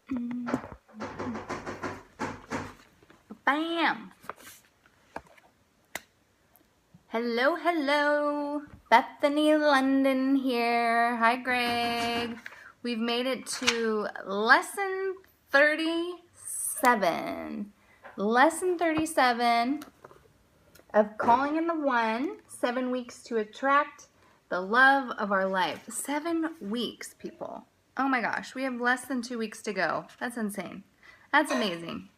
Bam! Hello, hello. Bethany, Londyn here. Hi, Greg. We've made it to lesson 37. Lesson 37 of Calling in the One, 7 weeks to attract the love of our life. 7 weeks, people. Oh my gosh, we have less than 2 weeks to go. That's insane. That's amazing.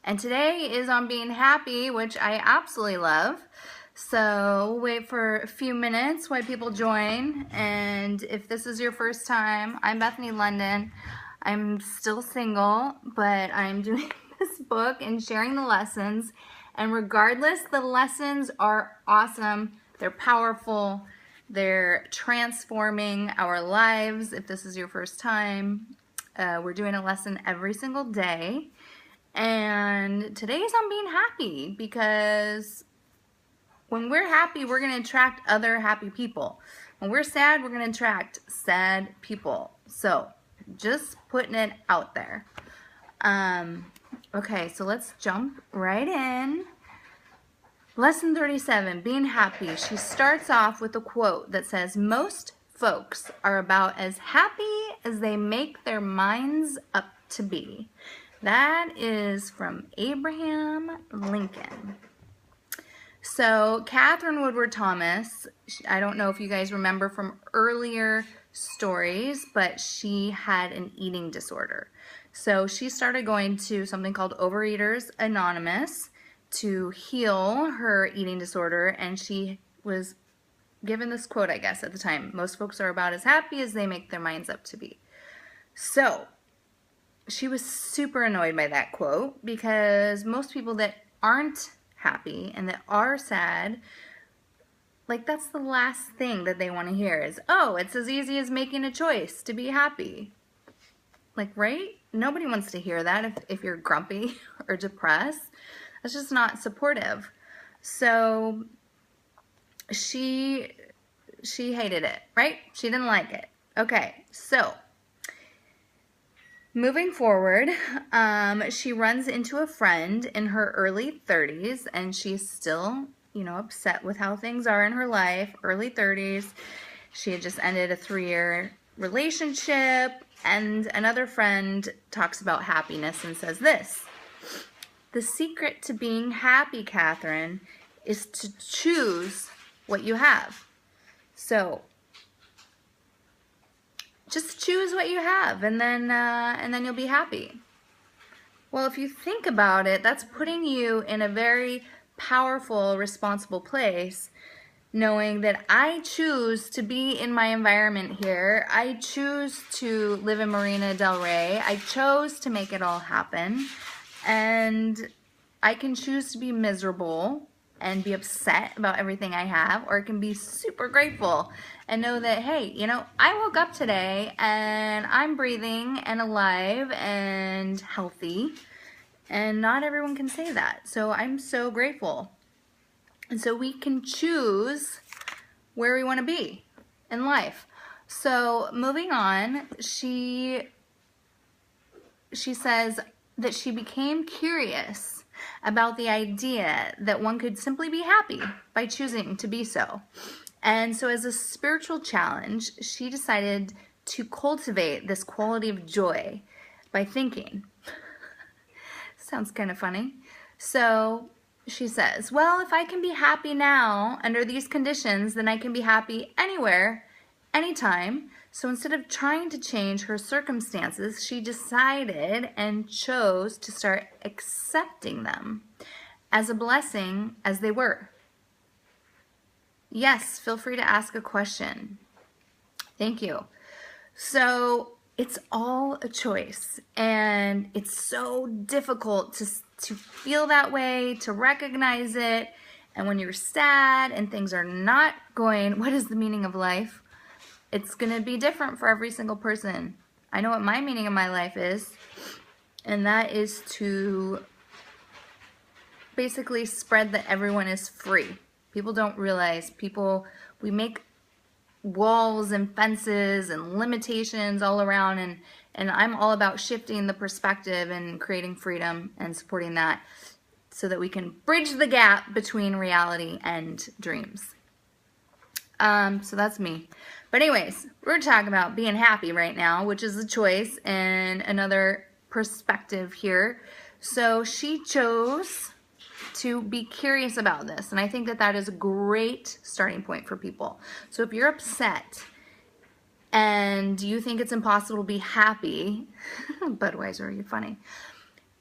And today is on being happy, which I absolutely love. So we'll wait for a few minutes while people join. And if this is your first time, I'm Bethany, Londyn. I'm still single, but I'm doing this book and sharing the lessons. And regardless, the lessons are awesome. They're powerful. They're transforming our lives. If this is your first time, we're doing a lesson every single day. And today's on being happy, because when we're happy, we're going to attract other happy people. When we're sad, we're going to attract sad people. So just putting it out there. Okay, so let's jump right in. Lesson 37, being happy. She starts off with a quote that says, "Most folks are about as happy as they make their minds up to be." That is from Abraham Lincoln. So Catherine Woodward Thomas, I don't know if you guys remember from earlier stories, but she had an eating disorder. So she started going to something called Overeaters Anonymous to heal her eating disorder, and she was given this quote, I guess, at the time: "Most folks are about as happy as they make their minds up to be." So she was super annoyed by that quote, because most people that aren't happy and that are sad, like, that's the last thing that they want to hear is, "Oh, it's as easy as making a choice to be happy." Like, right? Nobody wants to hear that if you're grumpy or depressed. That's just not supportive. So she hated it, right? She didn't like it. Okay, so moving forward, she runs into a friend in her early 30s, and she's still, upset with how things are in her life. Early 30s. She had just ended a 3-year relationship, and another friend talks about happiness and says this: "The secret to being happy, Catherine, is to choose what you have." So just choose what you have, and then you'll be happy. Well, if you think about it, that's putting you in a very powerful, responsible place, knowing that I choose to be in my environment here. I choose to live in Marina Del Rey. I chose to make it all happen. And I can choose to be miserable and be upset about everything I have, or I can be super grateful and know that, hey, I woke up today and I'm breathing and alive and healthy, and not everyone can say that. So I'm so grateful. And so we can choose where we want to be in life. So moving on, she says that she became curious about the idea that one could simply be happy by choosing to be so. And so as a spiritual challenge, she decided to cultivate this quality of joy by thinking. Sounds kind of funny. So she says, well, if I can be happy now under these conditions, then I can be happy anywhere, anytime. So instead of trying to change her circumstances, she decided and chose to start accepting them as a blessing as they were. Yes, feel free to ask a question. Thank you. So it's all a choice, and it's so difficult to feel that way, to recognize it. And when you're sad and things are not going, what is the meaning of life? It's going to be different for every single person. I know what my meaning of my life is, and that is to basically spread that everyone is free. People don't realize, we make walls and fences and limitations all around, and I'm all about shifting the perspective and creating freedom and supporting that so that we can bridge the gap between reality and dreams. So that's me. But anyways, we're talking about being happy right now, which is a choice and another perspective here. So she chose to be curious about this, and I think that that is a great starting point for people. So if you're upset and you think it's impossible to be happy, Budweiser, you're funny.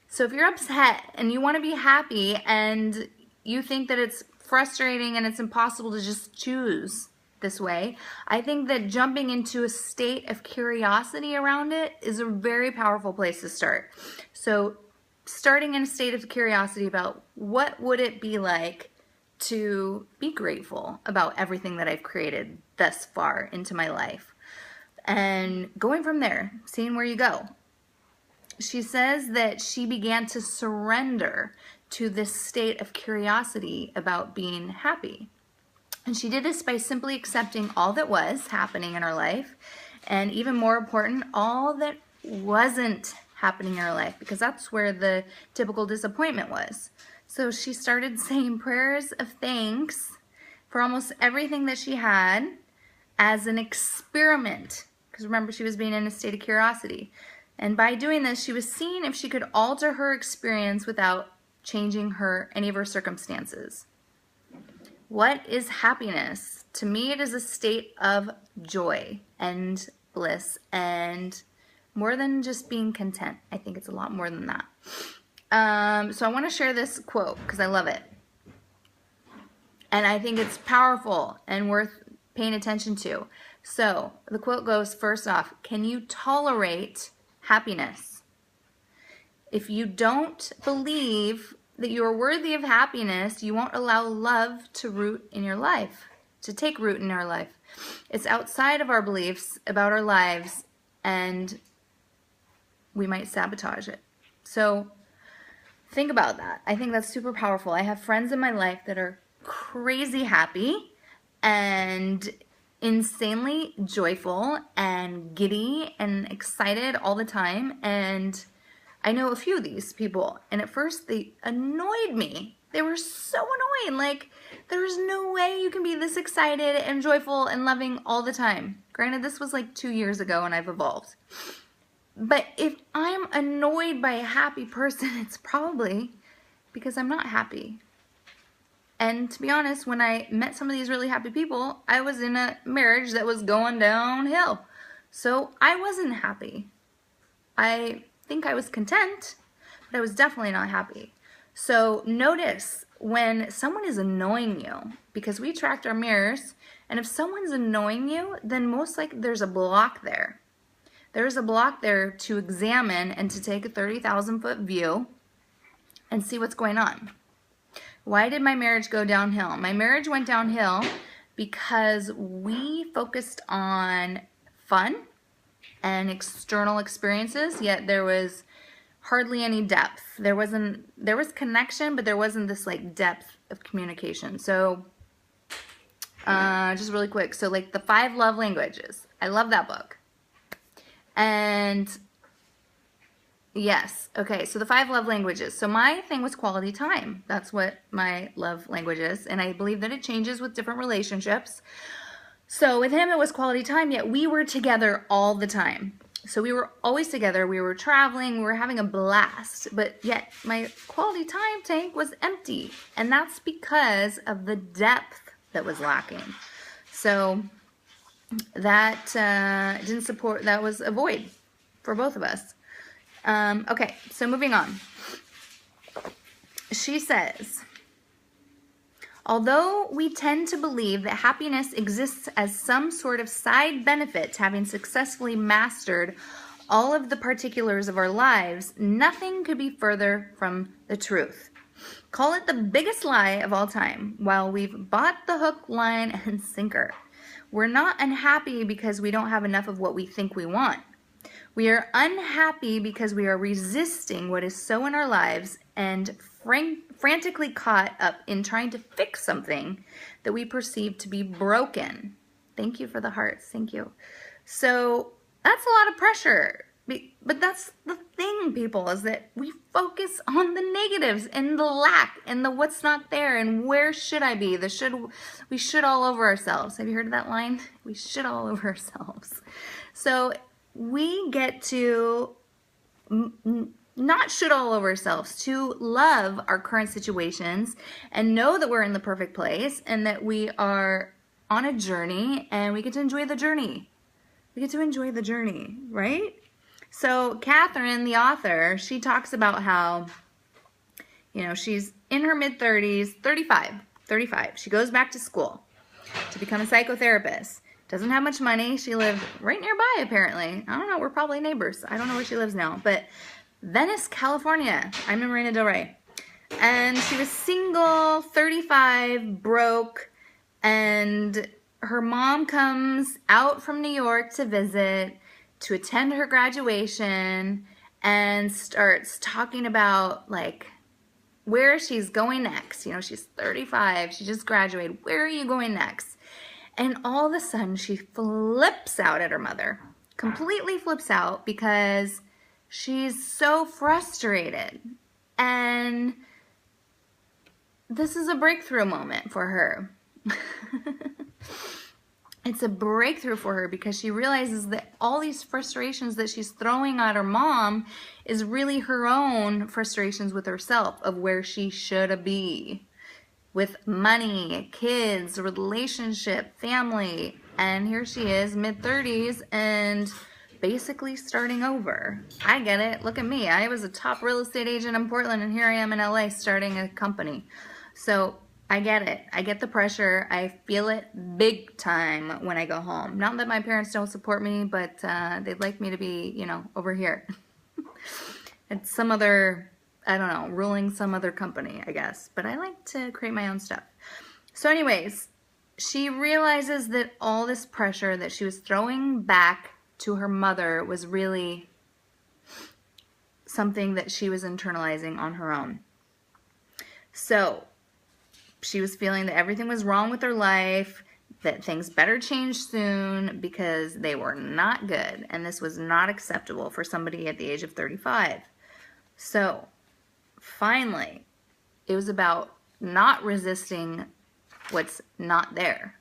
So if you're upset and you want to be happy and you think that it's frustrating and it's impossible to just choose this way, I think that jumping into a state of curiosity around it is a very powerful place to start. So starting in a state of curiosity about what would it be like to be grateful about everything that I've created thus far into my life, and going from there, seeing where you go. She says that she began to surrender to this state of curiosity about being happy. And she did this by simply accepting all that was happening in her life, and even more important, all that wasn't happening in her life, because that's where the typical disappointment was. So she started saying prayers of thanks for almost everything that she had as an experiment, because remember, she was being in a state of curiosity. And by doing this, she was seeing if she could alter her experience without changing any of her circumstances. What is happiness? To me, it is a state of joy and bliss, and more than just being content. I think it's a lot more than that. So I want to share this quote because I love it. And I think it's powerful and worth paying attention to. So the quote goes, first off, can you tolerate happiness? If you don't believe that you are worthy of happiness, you won't allow love to take root in our life. It's outside of our beliefs about our lives, and we might sabotage it. So think about that. I think that's super powerful. I have friends in my life that are crazy happy and insanely joyful and giddy and excited all the time, and I know a few of these people, and at first they annoyed me. They were so annoying. Like, there's no way you can be this excited and joyful and loving all the time. Granted, this was like 2 years ago and I've evolved. But if I'm annoyed by a happy person, it's probably because I'm not happy. And to be honest, when I met some of these really happy people, I was in a marriage that was going downhill. So I wasn't happy. I think I was content, but I was definitely not happy. So notice when someone is annoying you, because we attract our mirrors, and if someone's annoying you, then most likely there's a block there. There's a block there to examine and to take a 30,000-foot view and see what's going on. Why did my marriage go downhill? My marriage went downhill because we focused on fun and external experiences, yet there was hardly any depth. There was connection, but there wasn't this like depth of communication. So just really quick, so like the 5 love languages, I love that book. And yes, okay, so the 5 love languages. So my thing was quality time. That's what my love language is, and I believe that it changes with different relationships. So with him, it was quality time, yet we were together all the time. So we were always together, we were traveling, we were having a blast, but yet my quality time tank was empty. And that's because of the depth that was lacking. So that didn't support, that was a void for both of us. Okay, so moving on. She says, although we tend to believe that happiness exists as some sort of side benefit to having successfully mastered all of the particulars of our lives, nothing could be further from the truth. Call it the biggest lie of all time. While we've bought the hook, line, and sinker, we're not unhappy because we don't have enough of what we think we want. We are unhappy because we are resisting what is so in our lives and frantically caught up in trying to fix something that we perceive to be broken. Thank you for the hearts. Thank you. So that's a lot of pressure. But that's the thing, people, is that we focus on the negatives and the lack and the what's not there and where should I be? We should all over ourselves. Have you heard of that line? We should all over ourselves. So we get to not should all over ourselves, to love our current situations and know that we're in the perfect place and that we are on a journey and we get to enjoy the journey. We get to enjoy the journey, right? So Catherine, the author, she talks about how, you know, she's in her mid-30s, 35. She goes back to school to become a psychotherapist. Doesn't have much money. She lived right nearby, apparently. I don't know. We're probably neighbors. I don't know where she lives now. But Venice, California. I'm in Marina Del Rey. And she was single, 35, broke, and her mom comes out from New York to visit, to attend her graduation, and starts talking about like where she's going next. You know, she's 35, she just graduated. Where are you going next? And all of a sudden she flips out at her mother. Completely flips out because she's so frustrated. And this is a breakthrough moment for her. It's a breakthrough for her because she realizes that all these frustrations that she's throwing at her mom is really her own frustrations with herself of where she should be with money, kids, relationship, family. And here she is, mid-30s, and basically starting over. I get it. Look at me. I was a top real estate agent in Portland, and here I am in LA starting a company. So I get it. I get the pressure. I feel it big time when I go home. Not that my parents don't support me, but they'd like me to be, you know, over here. It's some other, I don't know, ruling some other company, I guess. But I like to create my own stuff. So anyways, she realizes that all this pressure that she was throwing back to her mother was really something that she was internalizing on her own. So she was feeling that everything was wrong with her life, that things better change soon because they were not good, and this was not acceptable for somebody at the age of 35. So finally, it was about not resisting what's not there,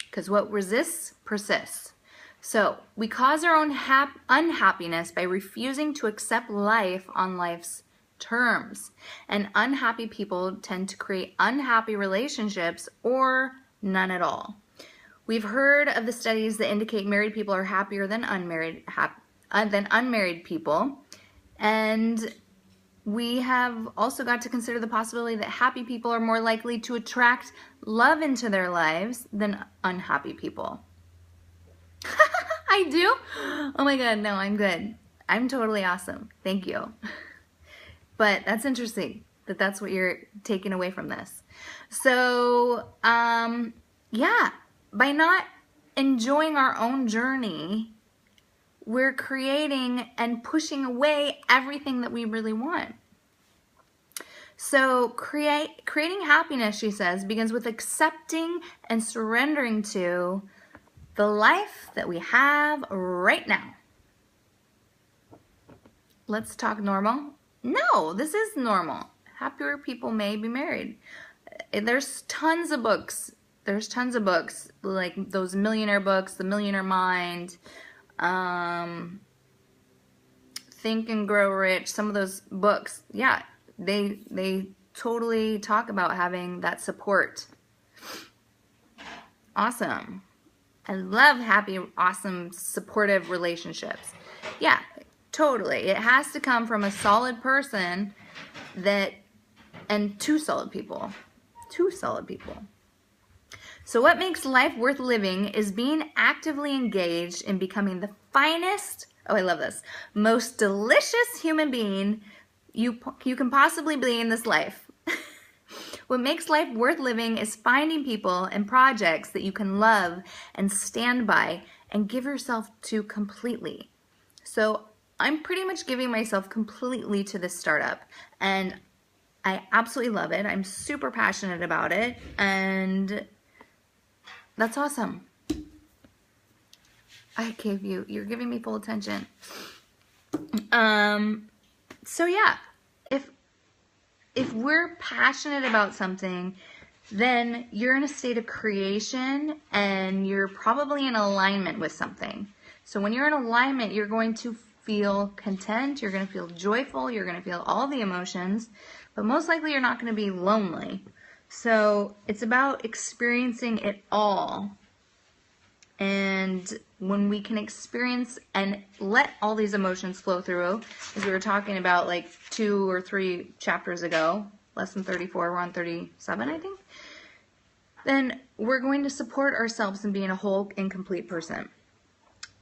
because what resists persists. So we cause our own unhappiness by refusing to accept life on life's terms. And unhappy people tend to create unhappy relationships or none at all. We've heard of the studies that indicate married people are happier than unmarried people. And we have also got to consider the possibility that happy people are more likely to attract love into their lives than unhappy people. I do? Oh my God, no, I'm good. I'm totally awesome. Thank you. But that's interesting that that's what you're taking away from this. So, yeah, by not enjoying our own journey, we're creating and pushing away everything that we really want. So creating happiness, she says, begins with accepting and surrendering to the life that we have right now. Let's talk normal. No, this is normal. Happier people may be married. There's tons of books. There's tons of books, like those millionaire books, The Millionaire Mind, Think and Grow Rich, some of those books. Yeah, they totally talk about having that support. Awesome. I love happy, awesome, supportive relationships. Yeah. Totally. It has to come from a solid person and two solid people. So what makes life worth living is being actively engaged in becoming the finest, oh I love this, most delicious human being you can possibly be in this life. What makes life worth living is finding people and projects that you can love and stand by and give yourself to completely. So I'm pretty much giving myself completely to this startup, and I absolutely love it. I'm super passionate about it, and That's awesome. You're giving me full attention. So yeah, if we're passionate about something, then you're in a state of creation and you're probably in alignment with something. So when you're in alignment, you're going to feel content, you're going to feel joyful, you're going to feel all the emotions, but most likely you're not going to be lonely. So it's about experiencing it all. And when we can experience and let all these emotions flow through, as we were talking about like 2 or 3 chapters ago, lesson 34, we're on 37, I think, then we're going to support ourselves in being a whole and complete person.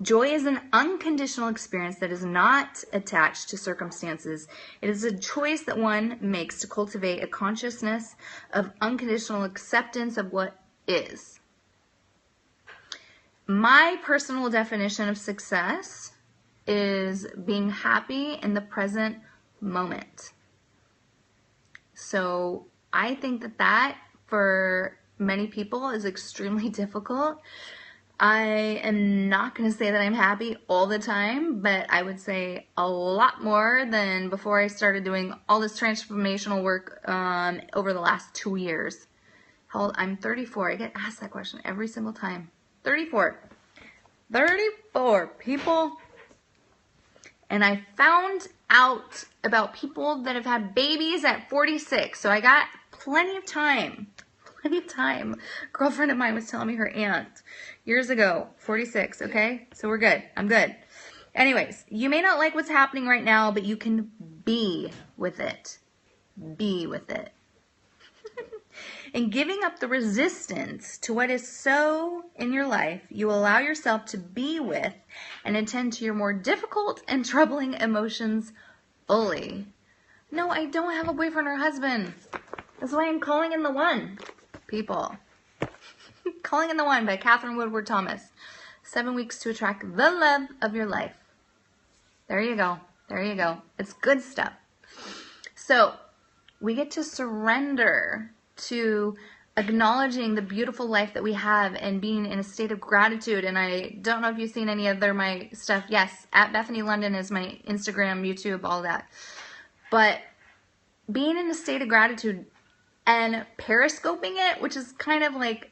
Joy is an unconditional experience that is not attached to circumstances. It is a choice that one makes to cultivate a consciousness of unconditional acceptance of what is. My personal definition of success is being happy in the present moment. So I think that for many people is extremely difficult. I am not going to say that I'm happy all the time, but I would say a lot more than before I started doing all this transformational work over the last 2 years. How old? I'm 34. I get asked that question every single time. 34, people. And I found out about people that have had babies at 46. So I got plenty of time. A girlfriend of mine was telling me her aunt years ago, 46, okay? So we're good. I'm good. Anyways, you may not like what's happening right now, but you can be with it. Be with it. In giving up the resistance to what is so in your life, you allow yourself to be with and attend to your more difficult and troubling emotions fully. No, I don't have a boyfriend or husband. That's why I'm calling in the one, people. Calling in the One by Catherine Woodward Thomas. 7 weeks to attract the love of your life. There you go. There you go. It's good stuff. So we get to surrender to acknowledging the beautiful life that we have and being in a state of gratitude. And I don't know if you've seen any other my stuff. Yes, at Bethany Londyn is my Instagram, YouTube, all that. But being in a state of gratitude and periscoping it, which is kind of like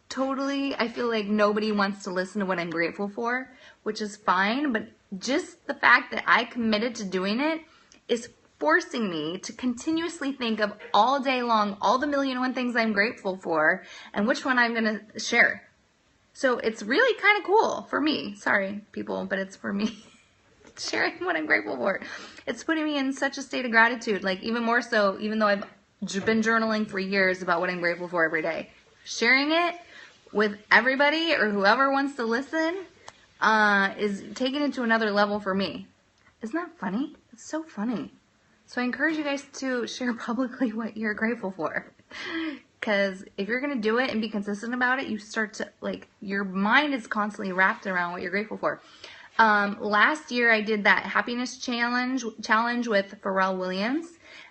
totally, I feel like nobody wants to listen to what I'm grateful for, which is fine. But just the fact that I committed to doing it is forcing me to continuously think of all day long all the 1,000,001 things I'm grateful for and which one I'm going to share. So it's really kind of cool for me. Sorry, people, but it's for me. Sharing what I'm grateful for. It's putting me in such a state of gratitude, like even more so, even though I've been journaling for years about what I'm grateful for every day. Sharing it with everybody or whoever wants to listen is taking it to another level for me. Isn't that funny? It's so funny. So I encourage you guys to share publicly what you're grateful for. Because if you're going to do it and be consistent about it, you start to, like, your mind is constantly wrapped around what you're grateful for. Last year I did that happiness challenge with Pharrell Williams.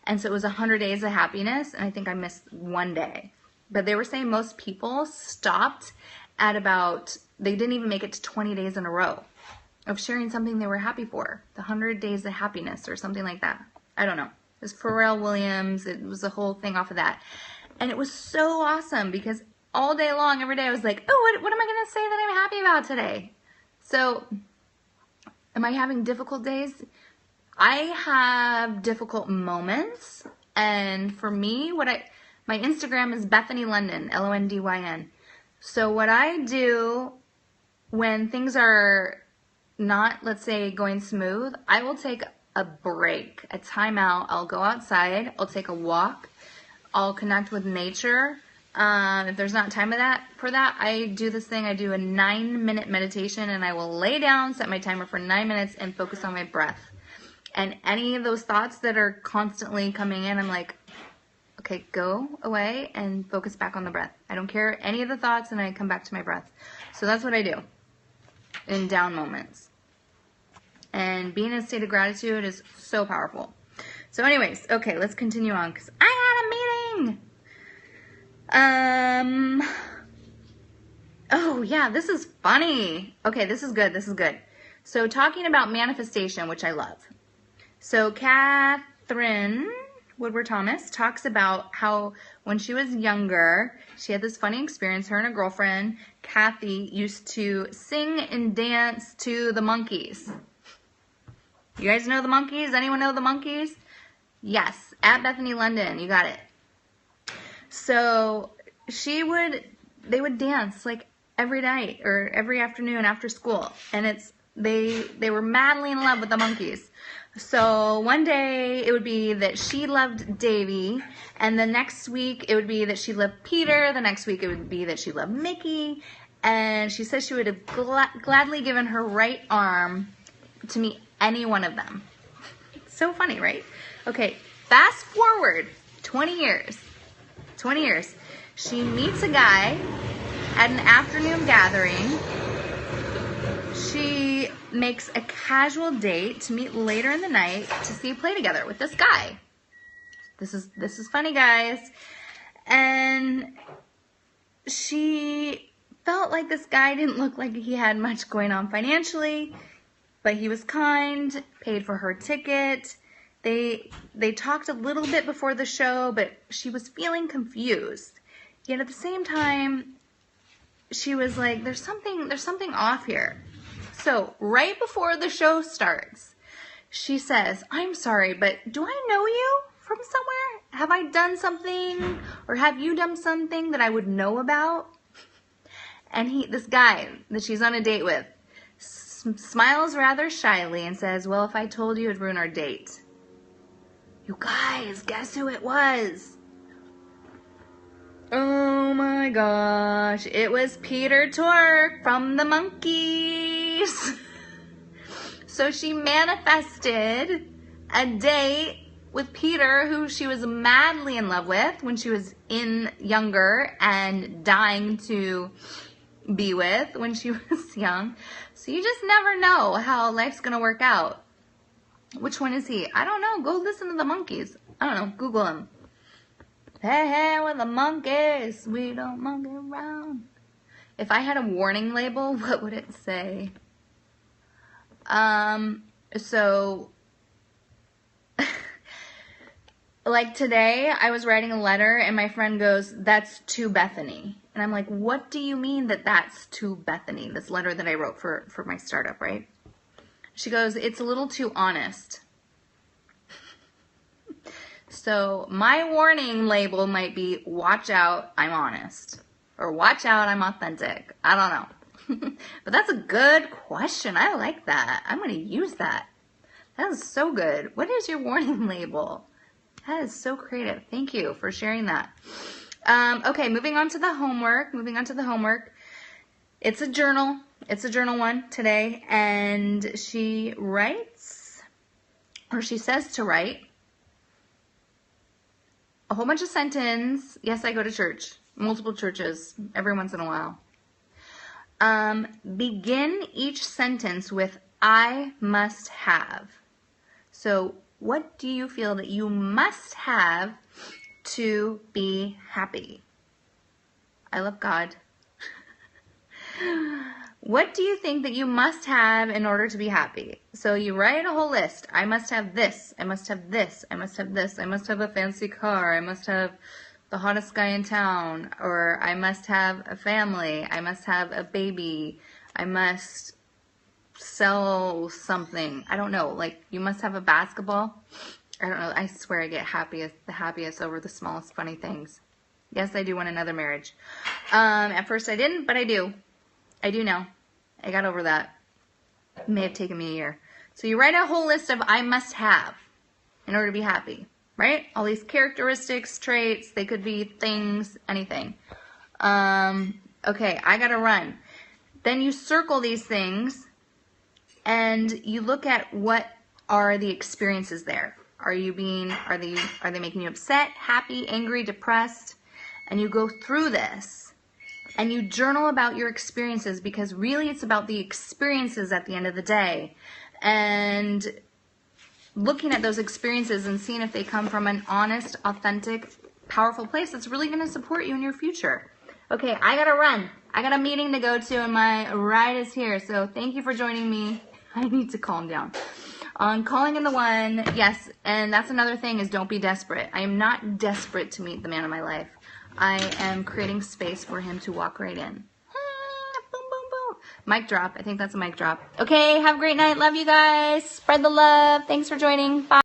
And so it was 100 days of happiness. And I think I missed 1 day. But they were saying most people stopped at about, they didn't even make it to 20 days in a row of sharing something they were happy for. The 100 days of happiness or something like that. I don't know. It was Pharrell Williams. It was a whole thing off of that. And it was so awesome because all day long, every day I was like, oh, what am I going to say that I'm happy about today? So am I having difficult days? I have difficult moments. And for me, my Instagram is Bethany Londyn, Londyn. So what I do when things are not, let's say, going smooth, I will take a break, a timeout. I'll go outside. I'll take a walk. I'll connect with nature. If there's not time for that, I do this thing. I do a 9-minute meditation, and I will lay down, set my timer for 9 minutes, and focus on my breath. And any of those thoughts that are constantly coming in, I'm like, okay, go away and focus back on the breath. I don't care any of the thoughts, and I come back to my breath. So that's what I do in down moments. And being in a state of gratitude is so powerful. So anyways, okay, let's continue on because I had a meeting. Oh, yeah, this is funny. Okay, this is good. This is good. So talking about manifestation, which I love. So Catherine Woodward Thomas talks about how when she was younger, she had this funny experience. Her and her girlfriend, Kathy, used to sing and dance to the Monkees. You guys know the Monkees? Anyone know the Monkees? Yes, at Bethany, London. You got it. So they would dance like every night or every afternoon after school, and they were madly in love with the Monkees. So one day it would be that she loved Davy, and the next week it would be that she loved Peter, the next week it would be that she loved Mickey, and she says she would have gladly given her right arm to meet any one of them. So funny, right? Okay, fast forward 20 years. 20 years. She meets a guy at an afternoon gathering. She makes a casual date to meet later in the night to see a play together with this guy. This is funny, guys. And she felt like this guy didn't look like he had much going on financially, but he was kind, paid for her ticket. They talked a little bit before the show, but she was feeling confused. Yet at the same time, she was like, there's something off here. So right before the show starts, she says, I'm sorry, but do I know you from somewhere? Have I done something, or have you done something that I would know about? And this guy that she's on a date with smiles rather shyly and says, well, if I told you, it'd ruin our date. You guys, guess who it was? Oh my gosh, it was Peter Tork from the Monkees. So she manifested a date with Peter, who she was madly in love with when she was younger and dying to be with when she was young. So you just never know how life's gonna work out. Which one is he? I don't know. Go listen to the Monkees. I don't know. Google him. Hey, hey, we're the Monkees. We don't monkey around. If I had a warning label, what would it say? So, like today, I was writing a letter and my friend goes, that's to Bethany. And I'm like, what do you mean that's to Bethany? This letter that I wrote for my startup, right? She goes, it's a little too honest. So my warning label might be, watch out, I'm honest. Or watch out, I'm authentic. I don't know. But that's a good question. I like that. I'm going to use that. That is so good. What is your warning label? That is so creative. Thank you for sharing that. Okay, moving on to the homework. It's a journal. It's a journal one today. And she writes, or she says to write, a whole bunch of sentences. Yes, I go to church. Multiple churches every once in a while. Begin each sentence with I must have. So what do you feel that you must have to be happy? I love God. What do you think that you must have in order to be happy? So you write a whole list. I must have this. I must have this. I must have this. I must have a fancy car. I must have the hottest guy in town. Or I must have a family. I must have a baby. I must sell something. I don't know. Like, you must have a basketball. I don't know. I swear I get the happiest over the smallest funny things. Yes, I do want another marriage. At first I didn't, but I do. I do now. I got over that. It may have taken me a year. So you write a whole list of I must have in order to be happy, right? All these characteristics, traits, they could be things, anything. Okay, I gotta run. Then you circle these things and you look at what are the experiences there. Are they making you upset, happy, angry, depressed? And you go through this. And you journal about your experiences, because really it's about the experiences at the end of the day. And looking at those experiences and seeing if they come from an honest, authentic, powerful place that's really going to support you in your future. Okay, I gotta run. I got a meeting to go to and my ride is here. So thank you for joining me. I need to calm down. On calling in the one, yes, and that's another thing is don't be desperate. I am not desperate to meet the man of my life. I am creating space for him to walk right in. Boom, boom, boom. Mic drop. I think that's a mic drop. Okay, have a great night. Love you guys. Spread the love. Thanks for joining. Bye.